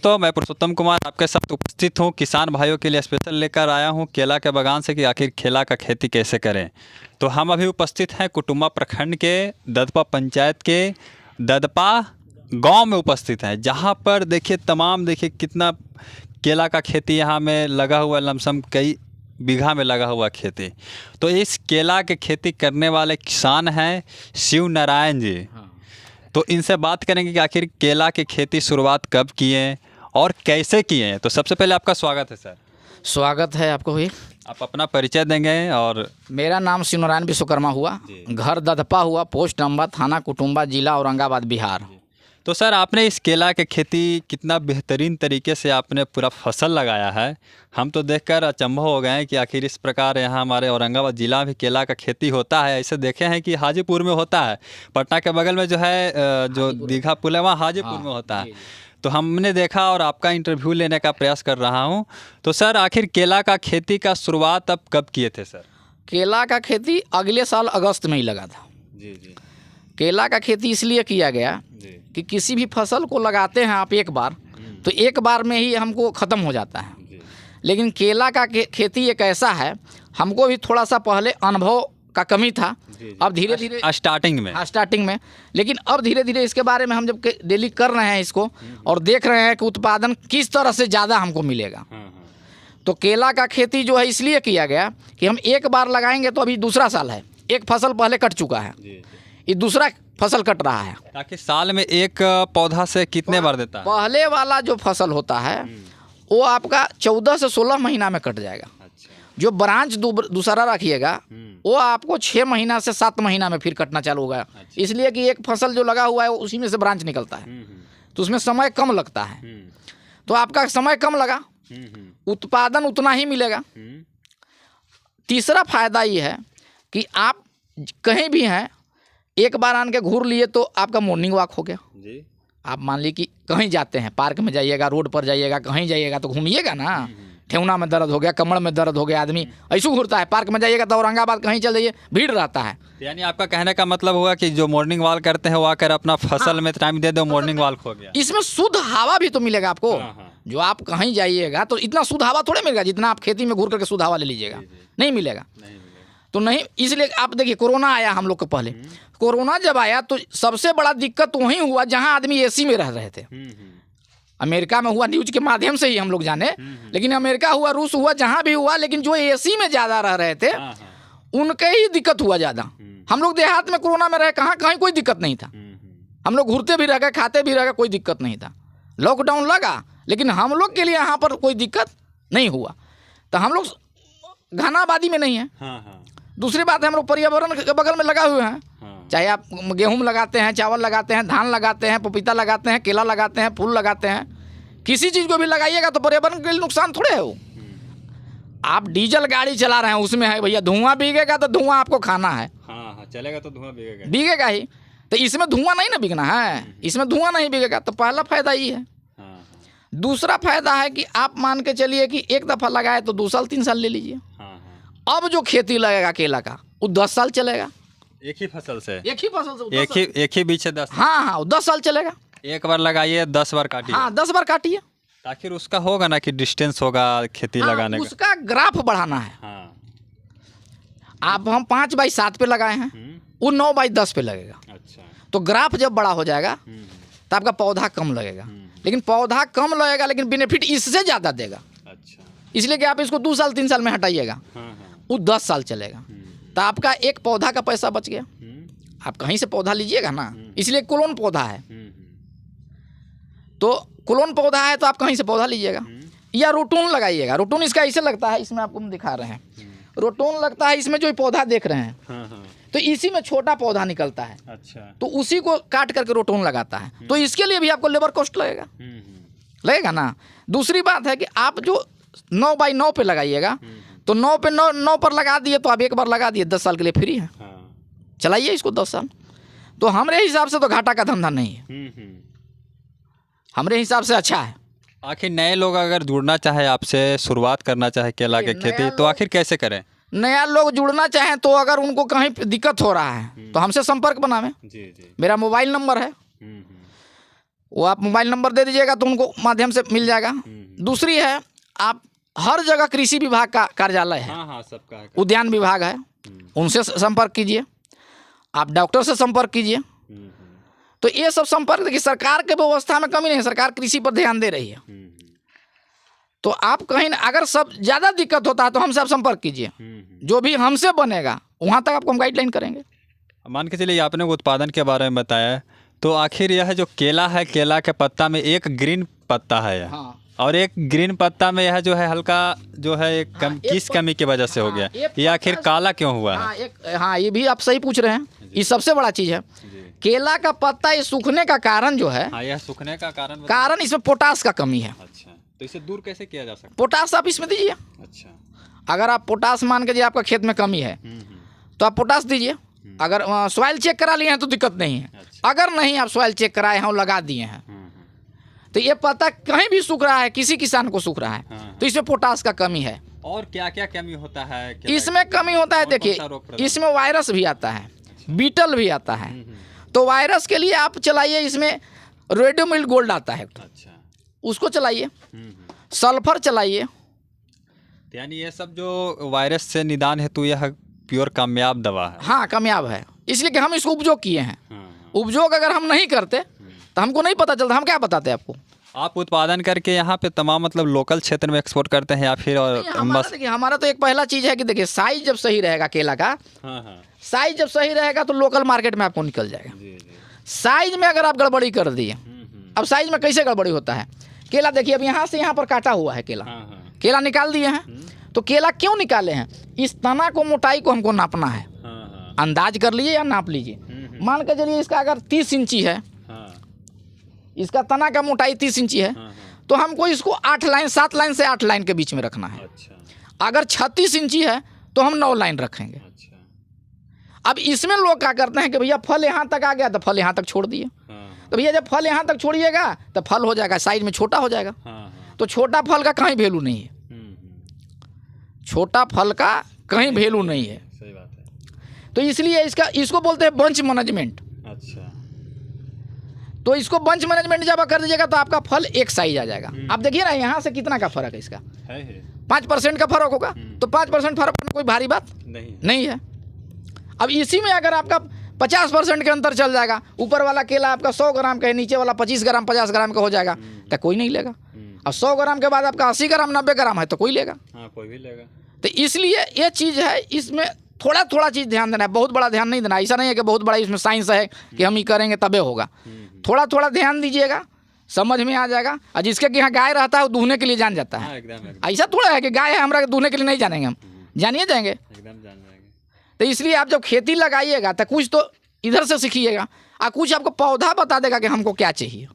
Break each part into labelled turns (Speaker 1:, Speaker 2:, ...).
Speaker 1: दोस्तों, मैं पुरुषोत्तम कुमार आपके साथ उपस्थित हूँ। किसान भाइयों के लिए स्पेशल लेकर आया हूँ केला के बागान से कि आखिर केला का खेती कैसे करें। तो हम अभी उपस्थित हैं कुटुम्बा प्रखंड के ददपा पंचायत के ददपा गांव में उपस्थित हैं, जहां पर देखिए कितना केला का खेती यहाँ में लगा हुआ, लमसम कई बीघा में लगा हुआ खेती। तो इस केला के खेती करने वाले किसान हैं शिव नारायण जी। तो इनसे बात करेंगे कि आखिर केला की खेती शुरुआत कब किए और कैसे किए हैं। तो सबसे पहले आपका स्वागत है सर।
Speaker 2: स्वागत है आपको भी।
Speaker 1: आप अपना परिचय देंगे। और
Speaker 2: मेरा नाम शिव नारायण विश्वकर्मा हुआ, घर ददपा हुआ, पोस्ट नंबर थाना कुटुम्बा, जिला औरंगाबाद, बिहार।
Speaker 1: तो सर, आपने इस केला की खेती कितना बेहतरीन तरीके से आपने पूरा फसल लगाया है। हम तो देखकर अचंभव हो गए हैं कि आखिर इस प्रकार यहाँ हमारे औरंगाबाद ज़िला में केला का खेती होता है। ऐसे देखे हैं कि हाजीपुर में होता है, पटना के बगल में जो है जो दीघा पुल है वहाँ हाजीपुर में होता है। तो हमने देखा और आपका इंटरव्यू लेने का प्रयास कर रहा हूँ। तो सर, आखिर केला का खेती का शुरुआत अब कब किए थे सर?
Speaker 2: केला का खेती अगले साल अगस्त में ही लगा था।
Speaker 1: जी।
Speaker 2: केला का खेती इसलिए किया गया कि किसी भी फसल को लगाते हैं आप एक बार, तो एक बार में ही हमको ख़त्म हो जाता है। लेकिन केला का खेती एक ऐसा है, हमको भी थोड़ा सा पहले अनुभव का कमी था। अब धीरे धीरे स्टार्टिंग में, लेकिन अब धीरे धीरे इसके बारे में हम जब डेली कर रहे हैं इसको और देख रहे हैं कि उत्पादन किस तरह से ज़्यादा हमको मिलेगा। तो केला का खेती जो है इसलिए किया गया कि हम एक बार लगाएंगे तो अभी दूसरा साल है, एक फसल पहले कट चुका है, ये दूसरा फसल कट रहा है।
Speaker 1: ताकि साल में एक पौधा से कितने बार देता है?
Speaker 2: पहले वाला जो फसल होता है वो आपका 14 से 16 महीना में कट जाएगा।
Speaker 1: अच्छा।
Speaker 2: जो ब्रांच दूसरा रखिएगा वो आपको 6 महीना से 7 महीना में फिर कटना चालू होगा। अच्छा। इसलिए कि एक फसल जो लगा हुआ है उसी में से ब्रांच निकलता है, तो उसमें समय कम लगता है। तो आपका समय कम लगा, उत्पादन उतना ही मिलेगा। तीसरा फायदा ये है कि आप कहीं भी हैं, एक बार आन के घूर लिए तो आपका मॉर्निंग वॉक हो गया जी। आप मान लीजिए कि कहीं जाते हैं, पार्क में जाइएगा, रोड पर जाइएगा, कहीं जाइएगा तो घूमिएगा ना। ठेहुना में दर्द हो गया, कमर में दर्द हो गया, आदमी ऐसे घूरता है। पार्क में जाइएगा तो औरंगाबाद कहीं चल जाइए, भीड़ रहता है।
Speaker 1: यानी आपका कहने का मतलब हुआ कि जो मॉर्निंग वॉक करते हैं वो आकर अपना फसल में टाइम दे दो, मॉर्निंग वॉक हो गया।
Speaker 2: इसमें शुद्ध हवा भी तो मिलेगा आपको। जो आप कहीं जाइएगा तो इतना शुद्ध हवा थोड़े मिलेगा जितना आप खेती में घूर करके शुद्ध हवा ले लीजिएगा, नहीं मिलेगा। तो नहीं, इसलिए आप देखिए कोरोना आया हम लोग को पहले। कोरोना जब आया तो सबसे बड़ा दिक्कत वहीं हुआ जहां आदमी एसी में रह रहे थे। अमेरिका में हुआ, न्यूज के माध्यम से ही हम लोग जाने, लेकिन अमेरिका हुआ, रूस हुआ, जहां भी हुआ, लेकिन जो एसी में ज़्यादा रह रहे थे उनके ही दिक्कत हुआ ज़्यादा। हम लोग देहात में कोरोना में रहे, कहीं कोई दिक्कत नहीं था। हम लोग घूरते भी रह गए, खाते भी रह गए, कोई दिक्कत नहीं था। लॉकडाउन लगा लेकिन हम लोग के लिए यहाँ पर कोई दिक्कत नहीं हुआ। तो हम लोग घना आबादी में नहीं है। दूसरी बात है, हम लोग पर्यावरण के बगल में लगा हुए हैं। चाहे आप गेहूं लगाते हैं, चावल लगाते हैं, धान लगाते हैं, पपीता लगाते हैं, केला लगाते हैं, फूल लगाते हैं, किसी चीज़ को भी लगाइएगा तो पर्यावरण के लिए नुकसान थोड़े है वो। आप डीजल गाड़ी चला रहे हैं, उसमें है भैया धुआं बिकेगा तो धुआं आपको खाना है।
Speaker 1: चलेगा तो धुआं
Speaker 2: बिकेगा ही। तो इसमें धुआं नहीं ना बिकना है, इसमें धुआं नहीं बिकेगा। तो पहला फायदा ये है। दूसरा फायदा है कि आप मान के चलिए कि एक दफ़ा लगाए तो 2 साल 3 साल ले लीजिए। अब जो खेती लगेगा केला का वो 10 साल चलेगा।
Speaker 1: एक ही फसल से
Speaker 2: एक
Speaker 1: ही बीच से 10।
Speaker 2: हाँ, वो 10 साल चलेगा।
Speaker 1: एक बार लगाइए 10 बार काटिए।
Speaker 2: हाँ, 10 बार काटिए।
Speaker 1: आखिर उसका होगा ना कि डिस्टेंस होगा खेती लगाने का,
Speaker 2: उसका ग्राफ बढ़ाना है। आप हम 5x7 पे लगाए हैं, वो 9x10 पे लगेगा। अच्छा। तो ग्राफ जब बड़ा हो जाएगा तो आपका पौधा कम लगेगा, लेकिन पौधा कम लगेगा लेकिन बेनिफिट इससे ज़्यादा देगा। अच्छा। इसलिए कि आप इसको 2 साल 3 साल में हटाइएगा, वो 10 साल चलेगा। तो आपका एक पौधा का पैसा बच गया। आप कहीं से पौधा लीजिएगा ना, इसलिए क्लोन पौधा है। तो क्लोन पौधा है तो आप कहीं से पौधा लीजिएगा या रोटून लगाइएगा। रोटून इसका ऐसे लगता है, इसमें आपको हम दिखा रहे हैं, रोटून लगता है इसमें जो पौधा देख रहे हैं। तो इसी में छोटा पौधा निकलता है। अच्छा। तो उसी को काट करके रोटून लगाता है। तो इसके लिए भी आपको लेबर कॉस्ट लगेगा ना। दूसरी बात है कि आप जो 9x9 पे लगाइएगा तो 9 पे 9 पर लगा दिए तो आप एक बार लगा दिए, 10 साल के लिए फ्री है। चलाइए इसको 10 साल। तो हमारे हिसाब से तो घाटा का धंधा नहीं है, हमारे हिसाब से अच्छा है।
Speaker 1: आखिर नए लोग अगर जुड़ना चाहे आपसे, शुरुआत करना चाहे केला के खेती, तो आखिर कैसे करें?
Speaker 2: नया लोग जुड़ना चाहें तो अगर उनको कहीं दिक्कत हो रहा है तो हमसे संपर्क बनावें। मेरा मोबाइल नंबर है वो आप मोबाइल नंबर दे दीजिएगा तो उनको माध्यम से मिल जाएगा। दूसरी है, आप हर जगह कृषि विभाग का कार्यालय है,
Speaker 1: हाँ हाँ सबका है।
Speaker 2: उद्यान विभाग है, उनसे संपर्क कीजिए, आप डॉक्टर से संपर्क कीजिए। तो ये सब संपर्क, देखिए सरकार के व्यवस्था में कमी नहीं है, सरकार कृषि पर ध्यान दे रही है। तो आप कहीं अगर सब ज़्यादा दिक्कत होता है तो हमसे आप संपर्क कीजिए, जो भी हमसे बनेगा वहाँ तक आपको हम गाइडलाइन करेंगे।
Speaker 1: मान के चलिए आपने उत्पादन के बारे में बताया, तो आखिर यह जो केला है, केला के पत्ता में एक ग्रीन पत्ता है यह,
Speaker 2: हाँ।
Speaker 1: और एक ग्रीन पत्ता में यह जो है हल्का जो है एक किस कमी की वजह से हो गया, ये आखिर काला क्यों हुआ है?
Speaker 2: हाँ ये भी आप सही पूछ रहे हैं, ये सबसे बड़ा चीज़ है। केला का पत्ता ये सूखने का कारण जो है,
Speaker 1: हाँ, यह सूखने का
Speaker 2: कारण इसमें पोटास का कमी है।
Speaker 1: अच्छा, तो इसे दूर कैसे किया जा सकता?
Speaker 2: पोटास आप इसमें दीजिए।
Speaker 1: अच्छा,
Speaker 2: अगर आप पोटास मान के जी आपका खेत में कमी है तो आप पोटास दीजिए। अगर सॉइल चेक करा लिए हैं तो दिक्कत नहीं है।
Speaker 1: अच्छा।
Speaker 2: अगर नहीं आप सॉइल चेक कराए हैं और लगा दिए हैं तो ये पत्ता कहीं भी सूख रहा है, किसी किसान को सूख रहा है, तो इसमें पोटास का कमी है।
Speaker 1: और क्या क्या कमी होता है
Speaker 2: इसमें कमी होता है, देखिए इसमें वायरस भी आता है, बीटल भी आता है। तो वायरस के लिए आप चलाइए, इसमें रेडियोमिल गोल्ड आता है,
Speaker 1: अच्छा,
Speaker 2: उसको चलाइए, सल्फर चलाइए।
Speaker 1: यानी ये सब जो वायरस से निदान हेतु यह प्योर कामयाब दवा है।
Speaker 2: हाँ कामयाब है, इसलिए कि हम इसको उपयोग किए हैं। उपयोग अगर हम नहीं करते तो हमको नहीं पता चलता, हम क्या बताते आपको।
Speaker 1: आप उत्पादन करके यहाँ पे तमाम मतलब लोकल क्षेत्र में एक्सपोर्ट करते हैं या फिर और बस?
Speaker 2: देखिए हमारा तो एक पहला चीज़ है कि देखिए साइज जब सही रहेगा केला का, साइज जब सही रहेगा तो लोकल मार्केट में आपको निकल जाएगा। साइज में अगर आप गड़बड़ी कर दिए, अब साइज में कैसे गड़बड़ी होता है, केला देखिए अब यहाँ से यहाँ पर काटा हुआ है केला, केला निकाल दिए हैं, तो केला क्यों निकाले हैं, इस तना को मोटाई को हमको नापना है। अंदाज कर लीजिए या नाप लीजिए, मान के चलिए इसका अगर 30 इंची है, इसका तना का मोटाई 30 इंची है, तो हमको इसको 8 लाइन 7 लाइन से 8 लाइन के बीच में रखना है। अगर 36 इंची है तो हम 9 लाइन रखेंगे। अब इसमें लोग क्या करते हैं कि भैया फल यहाँ तक आ गया तो फल यहाँ तक छोड़ दिए, तो भैया जब फल यहाँ तक छोड़िएगा तो फल हो जाएगा साइज में छोटा हो जाएगा। तो छोटा फल का कहीं वैल्यू नहीं है, छोटा फल का कहीं वैल्यू नहीं है।
Speaker 1: सही बात है।
Speaker 2: तो इसलिए इसको बोलते हैं बंच मैनेजमेंट।
Speaker 1: अच्छा,
Speaker 2: तो इसको बंच मैनेजमेंट जब कर दीजिएगा तो आपका फल एक साइज आ जाएगा। आप देखिए ना यहाँ से कितना का फर्क है, इसका 5% का फर्क होगा, तो 5% फर्क में कोई भारी बात नहीं है। अब इसी में अगर आपका 50% के अंतर चल जाएगा, ऊपर वाला केला आपका 100 ग्राम का है, नीचे वाला 25 ग्राम 50 ग्राम का हो जाएगा, तो कोई नहीं लेगा। अब 100 ग्राम के बाद आपका 80 ग्राम 90 ग्राम है तो कोई लेगा।
Speaker 1: हाँ, कोई भी लेगा।
Speaker 2: तो इसलिए ये चीज़ है, इसमें थोड़ा चीज़ ध्यान देना है, बहुत बड़ा ध्यान नहीं देना। ऐसा नहीं है कि बहुत बड़ा इसमें साइंस है कि हम ही करेंगे तबे होगा। थोड़ा ध्यान दीजिएगा, समझ में आ जाएगा। और जिसके कि यहाँ गाय रहता है वो दूहने के लिए जान जाता है। ऐसा थोड़ा है कि गाय है हमारा दूहने के लिए नहीं जानेंगे, हम जानिए जाएंगे
Speaker 1: एकदम जान जाएंगे।
Speaker 2: तो इसलिए आप जब खेती लगाइएगा तो कुछ तो इधर से सीखिएगा, और कुछ आपको पौधा बता देगा कि हमको क्या चाहिए।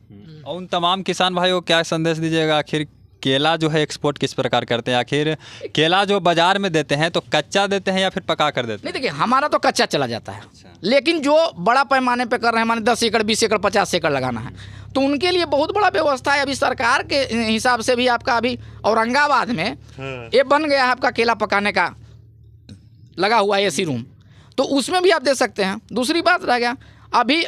Speaker 1: और उन तमाम किसान भाइयों को क्या संदेश दीजिएगा, आखिर केला जो है एक्सपोर्ट किस प्रकार करते हैं? आखिर केला जो बाजार में देते हैं तो कच्चा देते हैं या फिर पका कर देते हैं?
Speaker 2: नहीं देखिए हमारा तो कच्चा चला जाता है। अच्छा। लेकिन जो बड़ा पैमाने पे कर रहे हैं, माने 10 एकड़ 20 एकड़ 50 एकड़ लगाना है, तो उनके लिए बहुत बड़ा व्यवस्था है। अभी सरकार के हिसाब से भी आपका अभी औरंगाबाद में ये बन गया है आपका केला पकाने का लगा हुआ है एसी रूम, तो उसमें भी आप दे सकते हैं। दूसरी बात रह गया, अभी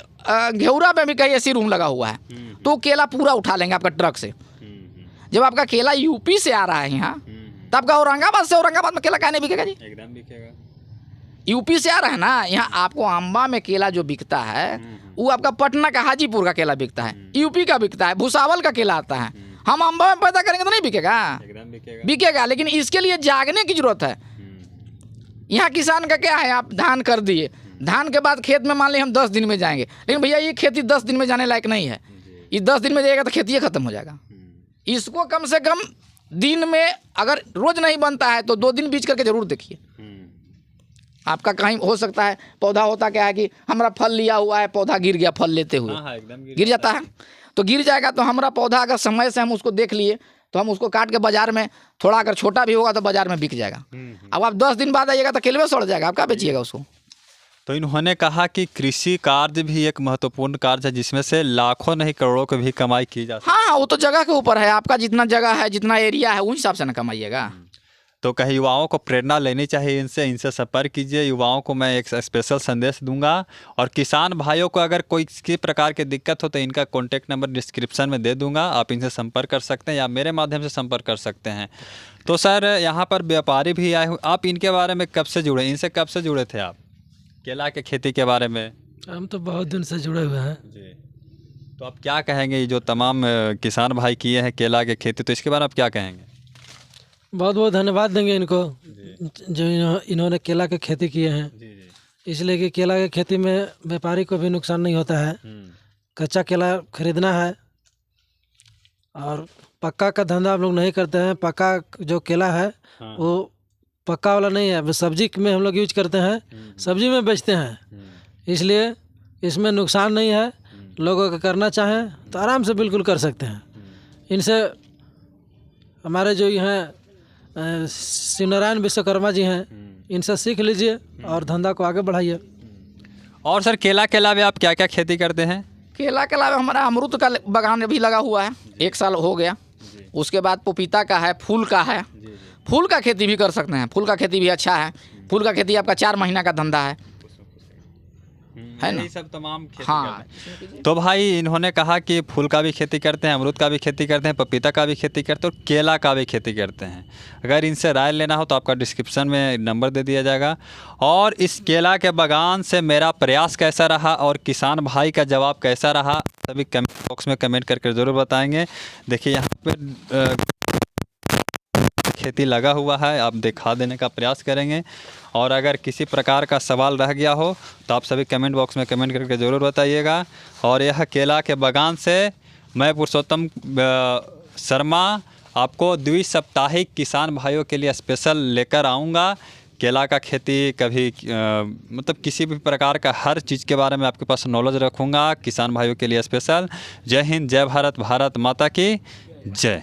Speaker 2: घेउरा में भी कहीं एसी रूम लगा हुआ है, तो केला पूरा उठा लेंगे आपका ट्रक से। जब आपका केला यूपी से आ रहा है यहाँ, तो आपका औरंगाबाद में केला काहे नहीं बिकेगा जी? एकदम बिकेगा। यूपी से आ रहा है ना, यहाँ आपको अम्बा में केला जो बिकता है वो आपका पटना का हाजीपुर का केला बिकता है, यूपी का बिकता है, भुसावल का केला आता है। हम अम्बा में पैदा करेंगे तो नहीं बिकेगा? एकदम बिकेगा। लेकिन इसके लिए जागने की जरूरत है। यहाँ किसान का क्या है, आप धान कर दिए, धान के बाद खेत में मान ली हम 10 दिन में जाएंगे, लेकिन भैया ये खेती 10 दिन में जाने लायक नहीं है। ये 10 दिन में जाएगा तो खेती खत्म हो जाएगा। इसको कम से कम दिन में अगर रोज नहीं बनता है तो 2 दिन बीच करके जरूर देखिए। आपका कहीं हो सकता है पौधा होता क्या है कि हमारा फल लिया हुआ है, पौधा गिर गया फल लेते हुए, एकदम गिर जाता है। तो गिर जाएगा तो हमारा पौधा अगर समय से हम उसको देख लिए तो हम उसको काट के बाजार में, थोड़ा अगर छोटा भी होगा तो बाजार में बिक जाएगा। अब आप 10 दिन बाद आइएगा तो केलवे सड़ जाएगा, आप क्या बेचिएगा उसको?
Speaker 1: तो इन्होंने कहा कि कृषि कार्य भी एक महत्वपूर्ण कार्य है जिसमें से लाखों नहीं करोड़ों की भी कमाई की जा सकती है।
Speaker 2: हाँ, वो तो जगह के ऊपर है, आपका जितना जगह है जितना एरिया है उस हिसाब से ना कमाइएगा।
Speaker 1: तो कहीं युवाओं को प्रेरणा लेनी चाहिए इनसे संपर्क कीजिए। युवाओं को मैं एक स्पेशल संदेश दूंगा। और किसान भाइयों को अगर कोई किसी प्रकार की दिक्कत हो तो इनका कॉन्टैक्ट नंबर डिस्क्रिप्शन में दे दूंगा, आप इनसे संपर्क कर सकते हैं या मेरे माध्यम से संपर्क कर सकते हैं। तो सर यहाँ पर व्यापारी भी आए हुए, आप इनके बारे में कब से जुड़े, इनसे कब से जुड़े थे आप केला के खेती के बारे में?
Speaker 3: हम तो बहुत दिन से जुड़े हुए हैं
Speaker 1: जी। तो आप क्या कहेंगे, ये जो तमाम किसान भाई किए हैं केला के खेती, तो इसके बारे में आप क्या कहेंगे?
Speaker 3: बहुत बहुत धन्यवाद देंगे इनको जो इन्होंने केला की खेती किए हैं। इसलिए कि केला की खेती में व्यापारी को भी नुकसान नहीं होता है। कच्चा केला खरीदना है और पक्का का धंधा हम लोग नहीं करते हैं। पक्का जो केला है वो पक्का वाला नहीं है, वो सब्जी में हम लोग यूज करते हैं, सब्जी में बेचते हैं। इसलिए इसमें नुकसान नहीं है। लोगों को करना चाहें तो आराम से बिल्कुल कर सकते हैं। इनसे हमारे जो यहाँ शिवनारायण विश्वकर्मा जी हैं, इनसे सीख लीजिए और धंधा को आगे बढ़ाइए।
Speaker 1: और सर केला के अलावा आप क्या क्या खेती करते हैं?
Speaker 2: केला के अलावा हमारा अमरूद का बागान भी लगा हुआ है, 1 साल हो गया। उसके बाद पपीता का है, फूल का है। फूल का खेती भी कर सकते हैं, फूल का खेती भी अच्छा है। फूल का खेती आपका 4 महीना का धंधा है ना?
Speaker 1: सब तमाम खेती
Speaker 2: हाँ।
Speaker 1: करते हैं। तो भाई इन्होंने कहा कि फूल का भी खेती करते हैं, अमरूद का भी खेती करते हैं, पपीता का भी खेती करते हैं और केला का भी खेती करते हैं। अगर इनसे राय लेना हो तो आपका डिस्क्रिप्शन में नंबर दे दिया जाएगा। और इस केला के बागान से मेरा प्रयास कैसा रहा और किसान भाई का जवाब कैसा रहा, सभी कमेंट बॉक्स में कमेंट करके ज़रूर बताएंगे। देखिए यहाँ पे खेती लगा हुआ है, आप दिखा देने का प्रयास करेंगे। और अगर किसी प्रकार का सवाल रह गया हो तो आप सभी कमेंट बॉक्स में कमेंट करके ज़रूर बताइएगा। और यह केला के बागान से मैं पुरुषोत्तम शर्मा आपको द्विसाप्ताहिक किसान भाइयों के लिए स्पेशल लेकर आऊँगा। केला का खेती कभी मतलब किसी भी प्रकार का हर चीज़ के बारे में आपके पास नॉलेज रखूँगा किसान भाइयों के लिए स्पेशल। जय हिंद, जय भारत, भारत माता की जय।